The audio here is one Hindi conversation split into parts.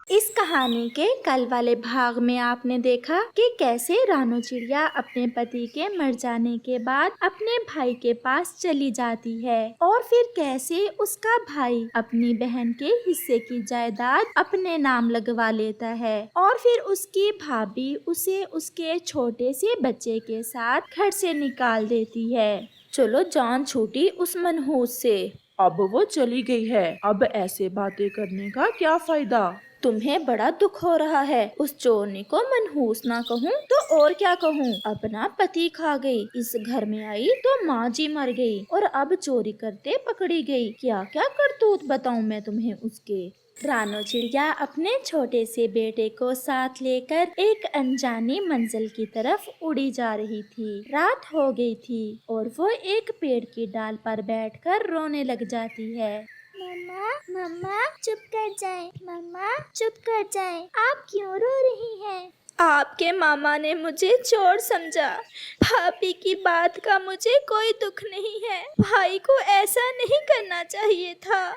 इस कहानी के कल वाले भाग में आपने देखा कि कैसे रानू चिड़िया अपने पति के मर जाने के बाद अपने भाई के पास चली जाती है और फिर कैसे उसका भाई अपनी बहन के हिस्से की जायदाद अपने नाम लगवा लेता है और फिर उसकी भाभी उसे उसके छोटे से बच्चे के साथ घर से निकाल देती है। चलो जान छूटी उस मनहूस से। अब वो चली गई है, अब ऐसे बातें करने का क्या फायदा। तुम्हें बड़ा दुख हो रहा है। उस चोरनी को मनहूस ना कहूँ तो और क्या कहूँ। अपना पति खा गई, इस घर में आई तो माँ जी मर गई और अब चोरी करते पकड़ी गई। क्या क्या करतूत बताऊँ मैं तुम्हें उसके। रानू चिड़िया अपने छोटे से बेटे को साथ लेकर एक अनजानी मंजिल की तरफ उड़ी जा रही थी। रात हो गई थी और वो एक पेड़ की डाल पर बैठकर रोने लग जाती है। मम्मा मम्मा चुप कर जाएं, मम्मा चुप कर जाएं। आप क्यों रो रही हैं? आपके मामा ने मुझे चोर समझा। भाभी की बात का मुझे कोई दुख नहीं है। भाई को ऐसा नहीं करना चाहिए था।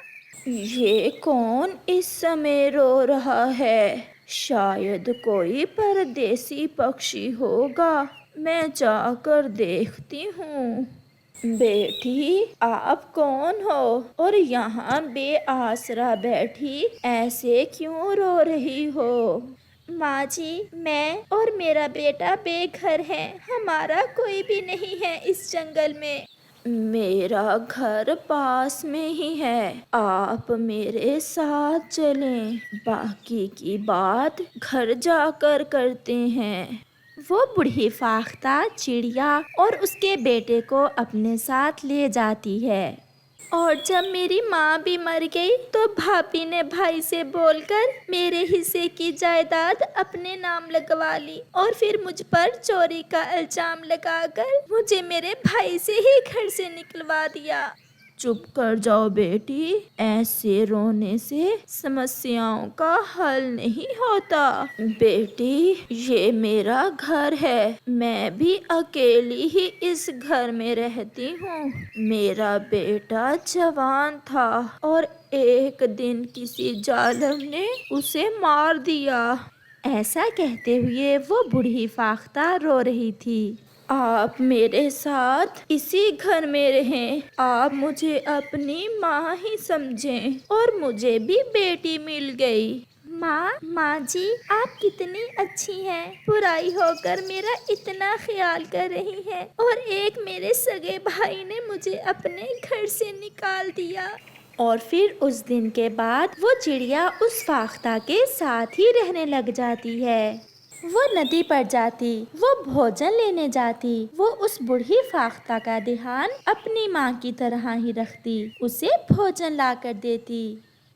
ये कौन इस समय रो रहा है? शायद कोई परदेसी पक्षी होगा। मैं जाकर देखती हूँ। बेटी, आप कौन हो और यहाँ बेआसरा बैठी ऐसे क्यों रो रही हो? माँ जी, मैं और मेरा बेटा बेघर हैं। हमारा कोई भी नहीं है इस जंगल में। मेरा घर पास में ही है, आप मेरे साथ चलें। बाकी की बात घर जाकर करते हैं। वो बूढ़ी फाख्ता चिड़िया और उसके बेटे को अपने साथ ले जाती है। और जब मेरी माँ भी मर गई तो भाभी ने भाई से बोलकर मेरे हिस्से की जायदाद अपने नाम लगवा ली और फिर मुझ पर चोरी का इल्जाम लगाकर मुझे मेरे भाई से ही घर से निकलवा दिया। चुप कर जाओ बेटी, ऐसे रोने से समस्याओं का हल नहीं होता। बेटी, ये मेरा घर है, मैं भी अकेली ही इस घर में रहती हूँ। मेरा बेटा जवान था और एक दिन किसी जालिम ने उसे मार दिया। ऐसा कहते हुए वो बूढ़ी फाख्ता रो रही थी। आप मेरे साथ इसी घर में रहें। आप मुझे अपनी माँ ही समझें और मुझे भी बेटी मिल गई। माँ जी, आप कितनी अच्छी हैं। बुराई होकर मेरा इतना ख्याल कर रही हैं और एक मेरे सगे भाई ने मुझे अपने घर से निकाल दिया। और फिर उस दिन के बाद वो चिड़िया उस फाख्ता के साथ ही रहने लग जाती है। वो नदी पर जाती, वो भोजन लेने जाती, वो उस बूढ़ी फाख्ता का ध्यान अपनी माँ की तरह ही रखती, उसे भोजन ला कर देती।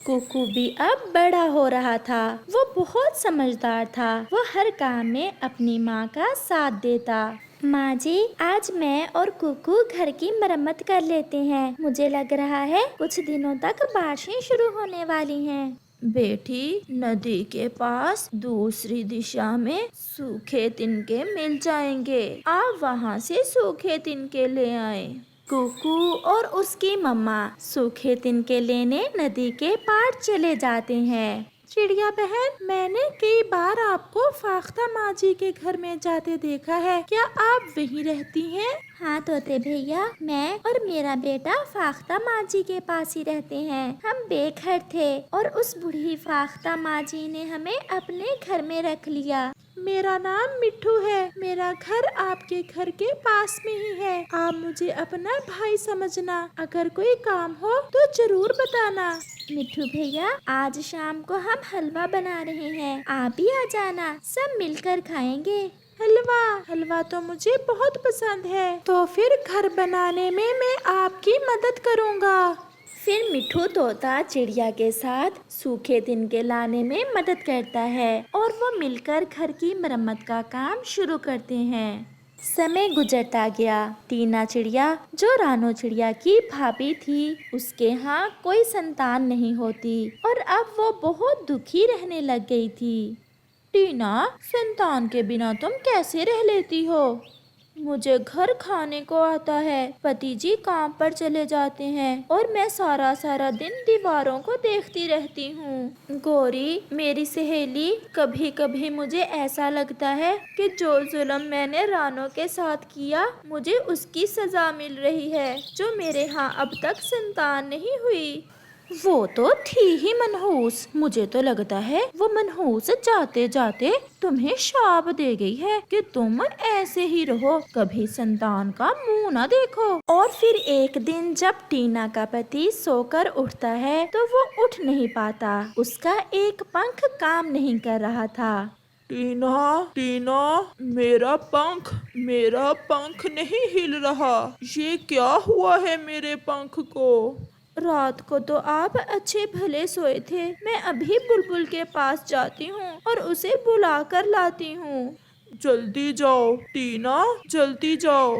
कुकू भी अब बड़ा हो रहा था। वो बहुत समझदार था। वो हर काम में अपनी माँ का साथ देता। माँ जी, आज मैं और कुकू घर की मरम्मत कर लेते हैं। मुझे लग रहा है कुछ दिनों तक बारिशें शुरू होने वाली हैं। बेटी, नदी के पास दूसरी दिशा में सूखे तिनके मिल जाएंगे। आप वहाँ से सूखे तिनके ले आए। कुकू और उसकी मम्मा सूखे तिनके लेने नदी के पार चले जाते हैं। चिड़िया बहन, मैंने कई बार आपको फाख्ता माँ जी के घर में जाते देखा है। क्या आप वहीं रहती हैं? हाँ तोते भैया, मैं और मेरा बेटा फाख्ता माँ जी के पास ही रहते हैं। हम बेघर थे और उस बूढ़ी फाख्ता माँ जी ने हमें अपने घर में रख लिया। मेरा नाम मिट्ठू है। मेरा घर आपके घर के पास में ही है। आप मुझे अपना भाई समझना। अगर कोई काम हो तो जरूर बताना। मिट्ठू भैया, आज शाम को हम हलवा बना रहे हैं, आप भी आ जाना, सब मिलकर खाएंगे। हलवा तो मुझे बहुत पसंद है। तो फिर घर बनाने में मैं आपकी मदद करूँगा। फिर मिट्ठू तोता चिड़िया के साथ सूखे तिनके लाने में मदद करता है और वो मिलकर घर की मरम्मत का काम शुरू करते हैं। समय गुजरता गया। टीना चिड़िया, जो रानू चिड़िया की भाभी थी, उसके यहाँ कोई संतान नहीं होती और अब वो बहुत दुखी रहने लग गई थी। टीना, संतान के बिना तुम कैसे रह लेती हो? मुझे घर खाने को आता है, पति जी काम पर चले जाते हैं और मैं सारा सारा दिन दीवारों को देखती रहती हूँ। गौरी मेरी सहेली, कभी कभी मुझे ऐसा लगता है कि जो जुल्म मैंने रानो के साथ किया, मुझे उसकी सजा मिल रही है, जो मेरे यहाँ अब तक संतान नहीं हुई। वो तो थी ही मनहूस। मुझे तो लगता है वो मनहूस जाते जाते तुम्हें शाप दे गई है कि तुम ऐसे ही रहो, कभी संतान का मुंह ना देखो। और फिर एक दिन जब टीना का पति सोकर उठता है तो वो उठ नहीं पाता, उसका एक पंख काम नहीं कर रहा था। टीना, टीना, मेरा पंख नहीं हिल रहा। ये क्या हुआ है मेरे पंख को? रात को तो आप अच्छे भले सोए थे। मैं अभी बुलबुल के पास जाती हूँ और उसे बुला कर लाती हूँ। जल्दी जाओ टीना, जल्दी जाओ।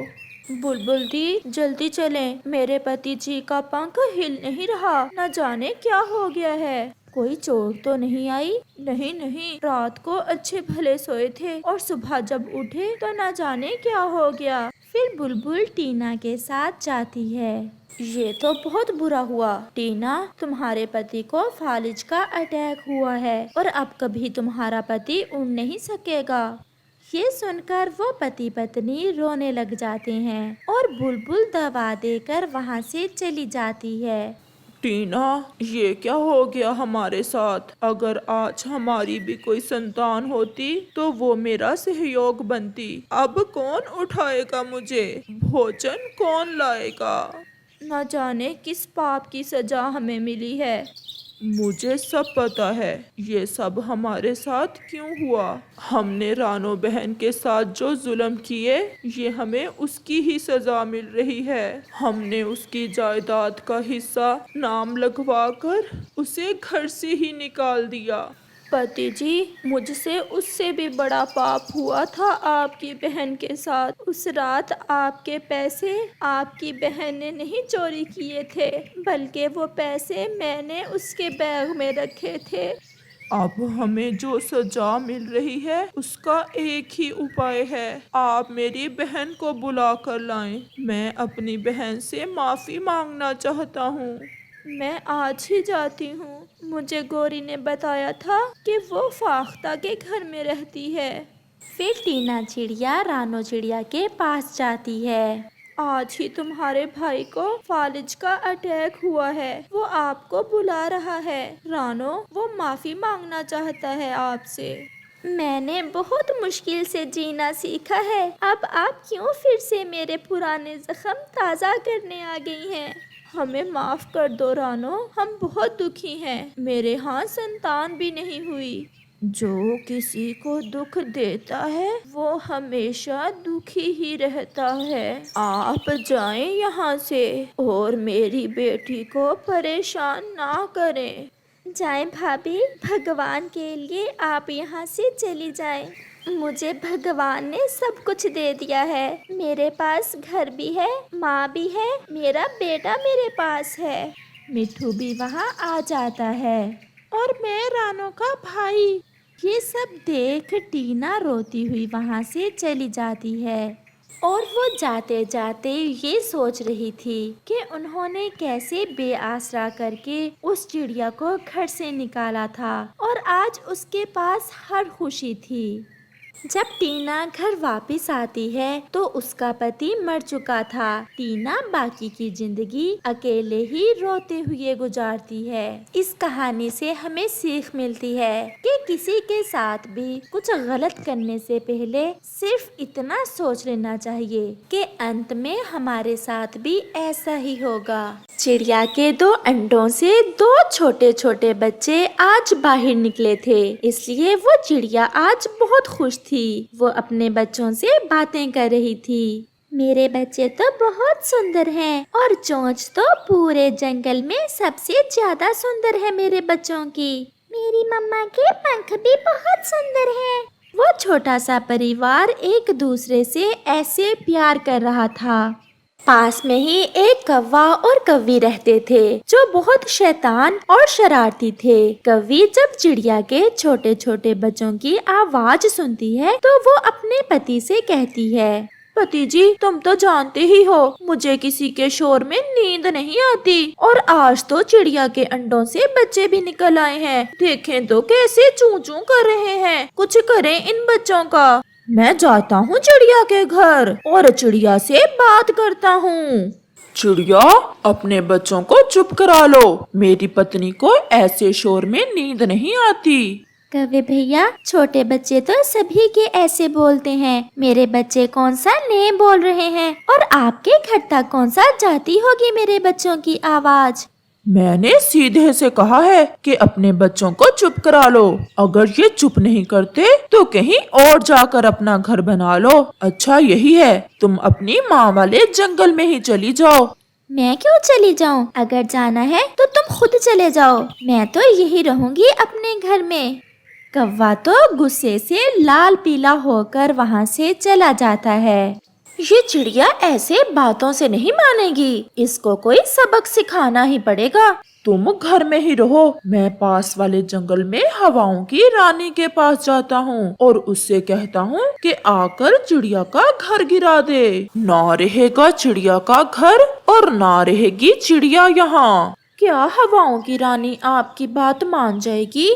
बुलबुल दी, जल्दी चलें। मेरे पति जी का पंख हिल नहीं रहा, न जाने क्या हो गया है। कोई चोट तो नहीं आई? नहीं नहीं, रात को अच्छे भले सोए थे और सुबह जब उठे तो न जाने क्या हो गया। फिर बुलबुल टीना के साथ जाती है। ये तो बहुत बुरा हुआ टीना, तुम्हारे पति को फालिज का अटैक हुआ है और अब कभी तुम्हारा पति उड़ नहीं सकेगा। ये सुनकर वो पति पत्नी रोने लग जाते हैं और बुलबुल दवा देकर वहाँ से चली जाती है। टीना, ये क्या हो गया हमारे साथ? अगर आज हमारी भी कोई संतान होती तो वो मेरा सहयोग बनती। अब कौन उठाएगा मुझे? भोजन कौन लाएगा? न जाने किस पाप की सजा हमें मिली है। मुझे सब पता है ये सब हमारे साथ क्यों हुआ। हमने रानो बहन के साथ जो जुल्म किए, ये हमें उसकी ही सजा मिल रही है। हमने उसकी जायदाद का हिस्सा नाम लगवाकर उसे घर से ही निकाल दिया। पति जी, मुझसे उससे भी बड़ा पाप हुआ था आपकी बहन के साथ। उस रात आपके पैसे आपकी बहन ने नहीं चोरी किए थे, बल्कि वो पैसे मैंने उसके बैग में रखे थे। अब हमें जो सजा मिल रही है उसका एक ही उपाय है, आप मेरी बहन को बुला कर लाएं। मैं अपनी बहन से माफी मांगना चाहता हूँ। मैं आज ही जाती हूँ। मुझे गौरी ने बताया था कि वो फाख्ता के घर में रहती है। फिर टीना चिड़िया रानो चिड़िया के पास जाती है। आज ही तुम्हारे भाई को फालिज का अटैक हुआ है, वो आपको बुला रहा है। रानो, वो माफी मांगना चाहता है आपसे। मैंने बहुत मुश्किल से जीना सीखा है, अब आप क्यों फिर से मेरे पुराने जख्म ताज़ा करने आ गई हैं? हमें माफ कर दो रानो, हम बहुत दुखी हैं। मेरे यहाँ संतान भी नहीं हुई। जो किसी को दुख देता है वो हमेशा दुखी ही रहता है। आप जाएं यहाँ से और मेरी बेटी को परेशान ना करें। जाएं भाभी, भगवान के लिए आप यहाँ से चली जाएं। मुझे भगवान ने सब कुछ दे दिया है। मेरे पास घर भी है, माँ भी है, मेरा बेटा मेरे पास है। मिठू भी वहाँ आ जाता है और मैं रानो का भाई। ये सब देख टीना रोती हुई वहाँ से चली जाती है और वो जाते जाते ये सोच रही थी कि उन्होंने कैसे बेआसरा करके उस चिड़िया को घर से निकाला था और आज उसके पास हर खुशी थी। जब टीना घर वापस आती है तो उसका पति मर चुका था। टीना बाकी की जिंदगी अकेले ही रोते हुए गुजारती है। इस कहानी से हमें सीख मिलती है कि किसी के साथ भी कुछ गलत करने से पहले सिर्फ इतना सोच लेना चाहिए कि अंत में हमारे साथ भी ऐसा ही होगा। चिड़िया के 2 अंडों से 2 छोटे छोटे बच्चे आज बाहर निकले थे, इसलिए वो चिड़िया आज बहुत खुश थी। वो अपने बच्चों से बातें कर रही थी। मेरे बच्चे तो बहुत सुंदर हैं और चोंच तो पूरे जंगल में सबसे ज्यादा सुंदर है मेरे बच्चों की। मेरी मम्मा के पंख भी बहुत सुंदर हैं। वो छोटा सा परिवार एक दूसरे से ऐसे प्यार कर रहा था। पास में ही एक कौवा और कौवी रहते थे जो बहुत शैतान और शरारती थे। कौवी जब चिड़िया के छोटे छोटे बच्चों की आवाज सुनती है तो वो अपने पति से कहती है, पति जी, तुम तो जानते ही हो मुझे किसी के शोर में नींद नहीं आती। और आज तो चिड़िया के अंडों से बच्चे भी निकल आए हैं। देखें तो कैसे चूं चूं कर रहे हैं। कुछ करें इन बच्चों का। मैं जाता हूँ चिड़िया के घर और चिड़िया से बात करता हूँ। चिड़िया, अपने बच्चों को चुप करा लो। मेरी पत्नी को ऐसे शोर में नींद नहीं आती। कौवे भैया, छोटे बच्चे तो सभी के ऐसे बोलते हैं। मेरे बच्चे कौन सा नहीं बोल रहे हैं और आपके घर तक कौन सा जाती होगी मेरे बच्चों की आवाज। मैंने सीधे से कहा है कि अपने बच्चों को चुप करा लो। अगर ये चुप नहीं करते तो कहीं और जाकर अपना घर बना लो। अच्छा यही है, तुम अपनी माँ वाले जंगल में ही चली जाओ। मैं क्यों चली जाऊं? अगर जाना है तो तुम खुद चले जाओ। मैं तो यही रहूंगी अपने घर में। कौवा तो गुस्से से लाल पीला होकर वहाँ से चला जाता है। ये चिड़िया ऐसे बातों से नहीं मानेगी। इसको कोई सबक सिखाना ही पड़ेगा। तुम घर में ही रहो। मैं पास वाले जंगल में हवाओं की रानी के पास जाता हूँ और उससे कहता हूँ कि आकर चिड़िया का घर गिरा दे। ना रहेगा चिड़िया का घर और ना रहेगी चिड़िया यहाँ। क्या हवाओं की रानी आपकी बात मान जाएगी?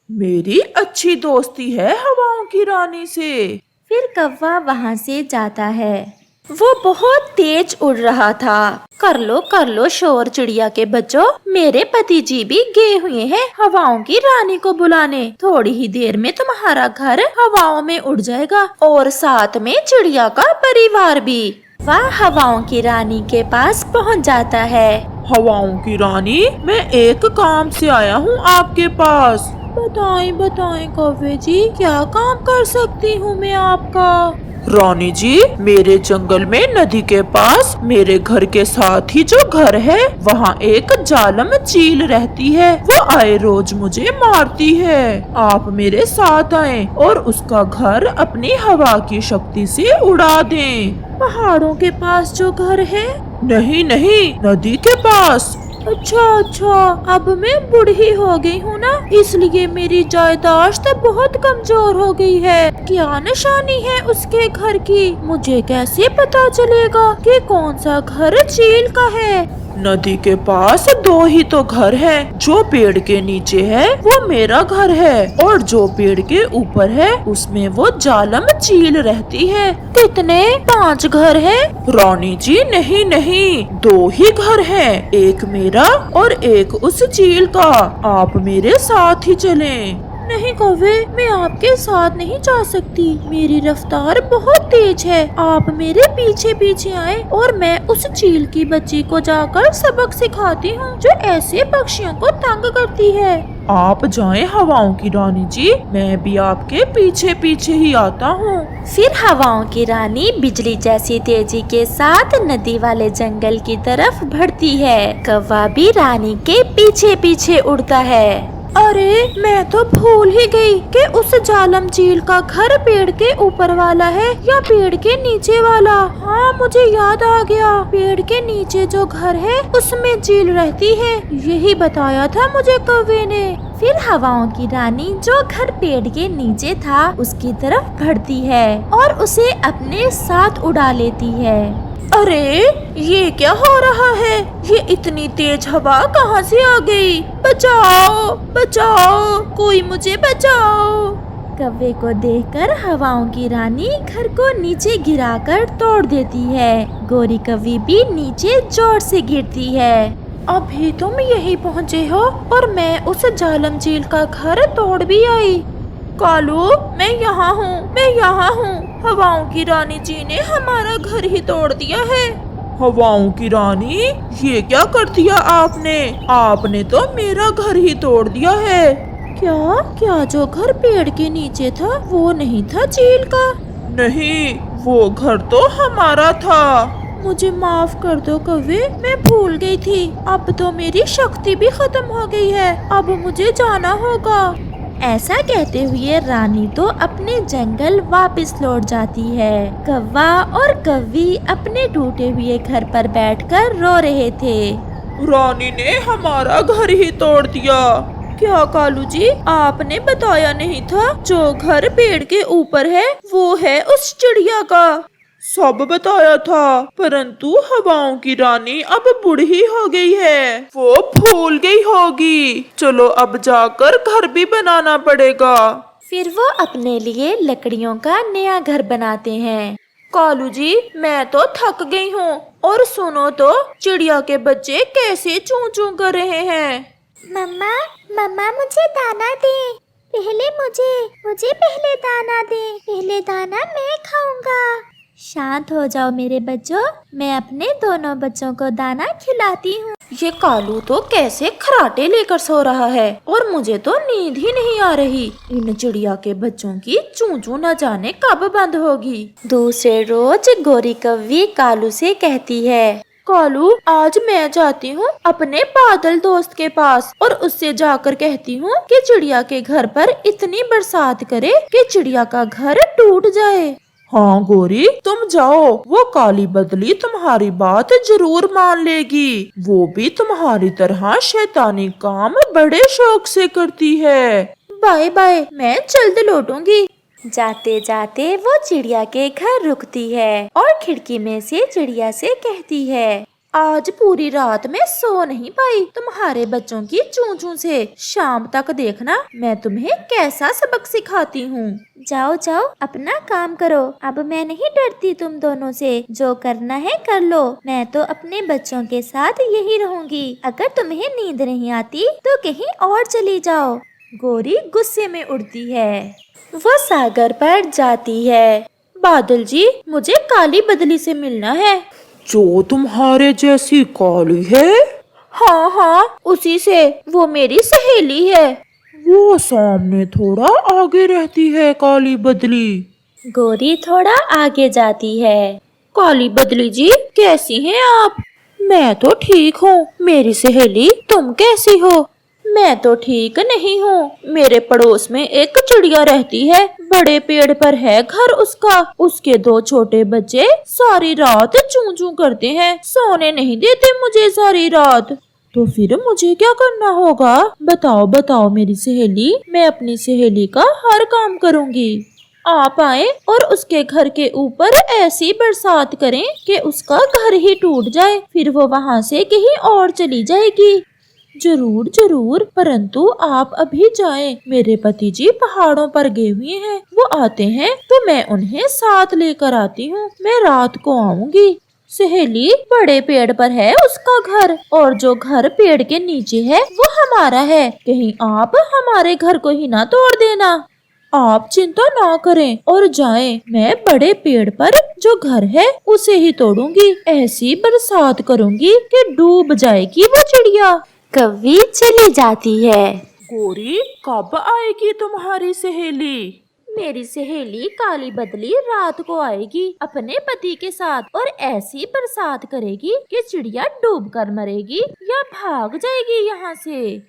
मेरी अच्छी दोस्ती है हवाओं की रानी से। फिर कौवा वहाँ से जाता है। वो बहुत तेज उड़ रहा था। कर लो शोर चिड़िया के बच्चों। मेरे पति जी भी गए हुए हैं हवाओं की रानी को बुलाने। थोड़ी ही देर में तुम्हारा घर हवाओं में उड़ जाएगा और साथ में चिड़िया का परिवार भी। वह हवाओं की रानी के पास पहुँच जाता है। हवाओं की रानी, मैं एक काम से आया हूँ आपके पास। बताएं कौवे जी, क्या काम कर सकती हूँ मैं आपका? रानी जी, मेरे जंगल में नदी के पास मेरे घर के साथ ही जो घर है वहाँ एक जालम चील रहती है। वो आए रोज मुझे मारती है। आप मेरे साथ आएं और उसका घर अपनी हवा की शक्ति से उड़ा दें। पहाड़ों के पास जो घर है? नहीं, नदी के पास। अच्छा, अब मैं बूढ़ी हो गई हूँ ना, इसलिए मेरी याददाश्त बहुत कमजोर हो गई है। क्या निशानी है उसके घर की? मुझे कैसे पता चलेगा कि कौन सा घर चील का है? नदी के पास दो ही तो घर हैं। जो पेड़ के नीचे है वो मेरा घर है और जो पेड़ के ऊपर है उसमें वो जालम चील रहती है। कितने? 5 घर है? रानी जी नहीं, 2 ही घर हैं। एक मेरा और एक उस चील का। आप मेरे साथ ही चलें। नहीं कौवे, मैं आपके साथ नहीं जा सकती। मेरी रफ्तार बहुत तेज है। आप मेरे पीछे पीछे आए और मैं उस चील की बच्ची को जाकर सबक सिखाती हूँ जो ऐसे पक्षियों को तंग करती है। आप जाएं हवाओं की रानी जी, मैं भी आपके पीछे पीछे ही आता हूँ। फिर हवाओं की रानी बिजली जैसी तेजी के साथ नदी वाले जंगल की तरफ बढ़ती है। कौवा भी रानी के पीछे पीछे उड़ता है। अरे, मैं तो भूल ही गई कि उस जालम चील का घर पेड़ के ऊपर वाला है या पेड़ के नीचे वाला। हाँ, मुझे याद आ गया। पेड़ के नीचे जो घर है उसमें चील रहती है। यही बताया था मुझे कौवे ने। फिर हवाओं की रानी जो घर पेड़ के नीचे था उसकी तरफ बढ़ती है और उसे अपने साथ उड़ा लेती है। अरे, ये क्या हो रहा है? ये इतनी तेज हवा कहाँ से आ गई? बचाओ, कोई मुझे बचाओ। कौवे को देखकर हवाओं की रानी घर को नीचे गिराकर तोड़ देती है। गोरी कौवी भी नीचे जोर से गिरती है। अभी तुम यहीं पहुँचे हो और मैं उस जालम चील का घर तोड़ भी आई। कालू, मैं यहाँ हूँ। हवाओं की रानी जी ने हमारा घर ही तोड़ दिया है। हवाओं की रानी, ये क्या कर दिया आपने? आपने तो मेरा घर ही तोड़ दिया है। क्या जो घर पेड़ के नीचे था वो नहीं था चील का? नहीं, वो घर तो हमारा था। मुझे माफ कर दो कौवे, मैं भूल गई थी। अब तो मेरी शक्ति भी खत्म हो गई है। अब मुझे जाना होगा। ऐसा कहते हुए रानी तो अपने जंगल वापस लौट जाती है। कौवा और कौवी अपने टूटे हुए घर पर बैठकर रो रहे थे। रानी ने हमारा घर ही तोड़ दिया। क्या कालू जी, आपने बताया नहीं था जो घर पेड़ के ऊपर है वो है उस चिड़िया का? सब बताया था, परंतु हवाओं की रानी अब बूढ़ी हो गई है, वो भूल गई होगी। चलो अब जाकर घर भी बनाना पड़ेगा। फिर वो अपने लिए लकड़ियों का नया घर बनाते हैं। कालू जी, मैं तो थक गई हूँ, और सुनो तो चिड़िया के बच्चे कैसे चूं चूं कर रहे हैं। मम्मा मम्मा मुझे दाना दे, पहले मुझे पहले दाना दे, पहले दाना मैं खाऊंगा। शांत हो जाओ मेरे बच्चों, मैं अपने दोनों बच्चों को दाना खिलाती हूँ। ये कालू तो कैसे खराटे लेकर सो रहा है, और मुझे तो नींद ही नहीं आ रही। इन चिड़िया के बच्चों की चूं चूं न जाने कब बंद होगी। दूसरे रोज गोरी कौवी कालू से कहती है, कालू, आज मैं जाती हूँ अपने बादल दोस्त के पास, और उससे जाकर कहती हूँ कि चिड़िया के घर पर इतनी बरसात करे कि चिड़िया का घर टूट जाए। हाँ गोरी, तुम जाओ, वो काली बदली तुम्हारी बात जरूर मान लेगी। वो भी तुम्हारी तरह शैतानी काम बड़े शौक से करती है। बाय बाय, मैं जल्द लौटूंगी। जाते जाते वो चिड़िया के घर रुकती है और खिड़की में से चिड़िया से कहती है, आज पूरी रात मैं सो नहीं पाई तुम्हारे बच्चों की चूं चूं से। शाम तक देखना मैं तुम्हें कैसा सबक सिखाती हूँ। जाओ जाओ अपना काम करो, अब मैं नहीं डरती तुम दोनों से। जो करना है कर लो, मैं तो अपने बच्चों के साथ यही रहूंगी। अगर तुम्हें नींद नहीं आती तो कहीं और चली जाओ। गोरी गुस्से में उड़ती है। वो सागर पर जाती है। बादल जी, मुझे काली बदली से मिलना है। जो तुम्हारे जैसी काली है? हाँ हाँ, उसी से, वो मेरी सहेली है। वो सामने थोड़ा आगे रहती है काली बदली। गोरी थोड़ा आगे जाती है। काली बदली जी, कैसी हैं आप? मैं तो ठीक हूँ, मेरी सहेली तुम कैसी हो? मैं तो ठीक नहीं हूँ। मेरे पड़ोस में एक चिड़िया रहती है, बड़े पेड़ पर है घर उसका। उसके 2 छोटे बच्चे सारी रात चूं चूं करते हैं, सोने नहीं देते मुझे सारी रात। तो फिर मुझे क्या करना होगा? बताओ बताओ मेरी सहेली, मैं अपनी सहेली का हर काम करूँगी। आप आए और उसके घर के ऊपर ऐसी बरसात करें कि उसका घर ही टूट जाए, फिर वो वहाँ से कहीं और चली जाएगी। जरूर जरूर, परंतु आप अभी जाएं। मेरे पति जी पहाड़ों पर गए हुए हैं, वो आते हैं तो मैं उन्हें साथ लेकर आती हूँ। मैं रात को आऊंगी। सहेली, बड़े पेड़ पर है उसका घर, और जो घर पेड़ के नीचे है वो हमारा है। कहीं आप हमारे घर को ही ना तोड़ देना। आप चिंता ना करें और जाएं। मैं बड़े पेड़ पर जो घर है उसे ही तोड़ूंगी। ऐसी बरसात करूंगी कि डूब जाएगी वो चिड़िया। कौवी चली जाती है। गोरी, कब आएगी तुम्हारी सहेली? मेरी सहेली काली बदली रात को आएगी अपने पति के साथ, और ऐसी बरसात करेगी कि चिड़िया डूब कर मरेगी या भाग जाएगी यहाँ से।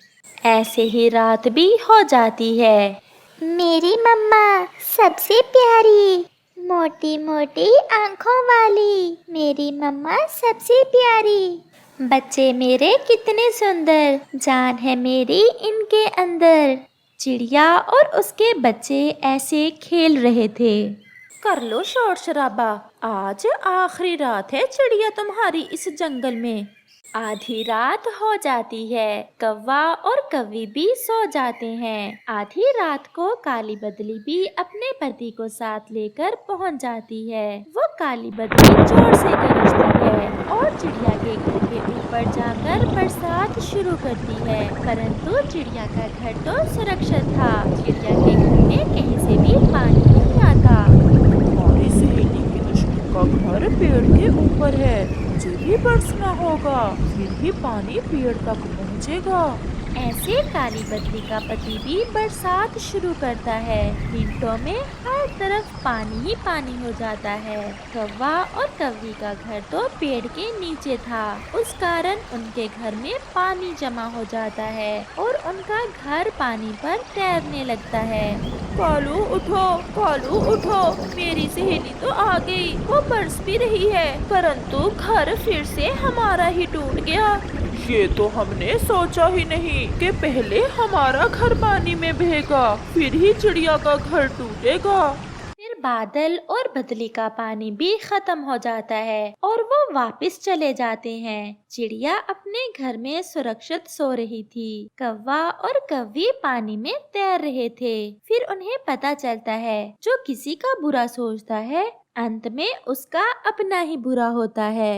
ऐसे ही रात भी हो जाती है। मेरी मम्मा सबसे प्यारी, मोटी मोटी आँखों वाली, मेरी मम्मा सबसे प्यारी। बच्चे मेरे कितने सुंदर, जान है मेरी इनके अंदर। चिड़िया और उसके बच्चे ऐसे खेल रहे थे। कर लो शोर शराबा, आज आखिरी रात है चिड़िया तुम्हारी इस जंगल में। आधी रात हो जाती है। कौवा और कौवी भी सो जाते हैं। आधी रात को काली बदली भी अपने पति को साथ लेकर पहुंच जाती है। वो काली बदली जोर से गरजती है और चिड़िया के घर के ऊपर जाकर बरसात शुरू करती है, परंतु चिड़िया का घर तो सुरक्षित था। चिड़िया के घर में कहीं से भी पानी नहीं आता। हमारी सहेली की दुश्मन का घर पेड़ के ऊपर है, मुझे भी बरसना होगा, फिर ही पानी पेड़ तक पहुँचेगा। ऐसे काली बदली का पति भी बरसात शुरू करता है। मिनटों में हर तरफ पानी ही पानी हो जाता है। कौवा और कौवी का घर तो पेड़ के नीचे था, उस कारण उनके घर में पानी जमा हो जाता है और उनका घर पानी पर तैरने लगता है। कालू उठो, कालू उठो, मेरी सहेली तो आ गई। वो बरस भी रही है, परंतु घर फिर से हमारा ही टूट गया। ये तो हमने सोचा ही नहीं कि पहले हमारा घर पानी में बहेगा, फिर ही चिड़िया का घर टूटेगा। फिर बादल और बदली का पानी भी खत्म हो जाता है और वो वापस चले जाते हैं। चिड़िया अपने घर में सुरक्षित सो रही थी। कौवा और कौवी पानी में तैर रहे थे। फिर उन्हें पता चलता है जो किसी का बुरा सोचता है अंत में उसका अपना ही बुरा होता है।